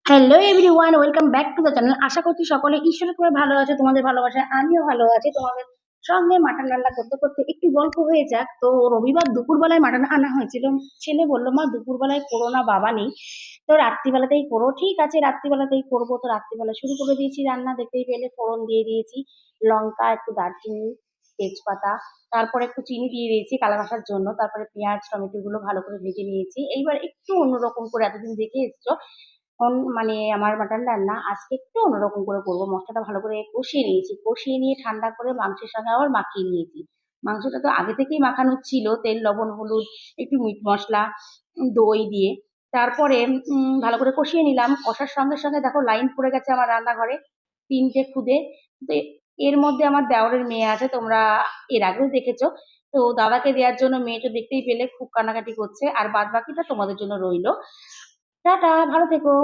Hello everyone, welcome back to the channel. আশা করছি সকলে ঈশ্বরের করে ভালো আছে, তোমাদের ভালোবাসায় আমিও ভালো আছি। তোমাদের সঙ্গে মাটন রান্না করতে করতে একটু গল্প হয়ে যাক। তো রবিবার দুপুরবেলায় মাটন আনা হয়েছিল। ছেলে বললো, মা দুপুরবেলায় করো না, বাবা নেই, তো রাত্রিবেলাতেই করো। ঠিক আছে, রাত্রিবেলাতেই করবো। তো রাত্রিবেলা শুরু করে দিয়েছি রান্না। দেখতেই পেলে ফোড়ন দিয়ে দিয়েছি, লঙ্কা, একটু দারচিনি, তেজপাতা, তারপরে একটু চিনি দিয়ে দিয়েছি কালার আসার জন্য। তারপরে পেঁয়াজ টমেটো গুলো ভালো করে ভেজে নিয়েছি। এইবার একটু অন্যরকম করে, এতদিন দেখে এসছো মানে আমার মাটন রান্না, আজকে একটু অন্যরকম করে করবো। মশলাটা ভালো করে কষিয়ে নিয়েছি, কষিয়ে নিয়ে ঠান্ডা করে মাংসের সঙ্গে আবার মাখিয়ে নিয়েছি। মাংসটা তো আগে থেকেই মাখানো ছিল, তেল লবণ হলুদ একটু মিট মশলা দই দিয়ে। তারপরে ভালো করে কষিয়ে নিলাম। কষার সঙ্গে সঙ্গে দেখো লাইন পড়ে গেছে আমার রান্নাঘরে, তিনটে খুদে। তো এর মধ্যে আমার দেওরের মেয়ে আছে, তোমরা এর আগেও দেখেছো। তো দাদাকে দেওয়ার জন্য মেয়েটা দেখতেই পেলে খুব কান্নাকাটি করছে। আর বাদ বাকিটা তোমাদের জন্য রইলো। টাটা, ভালো থেকো।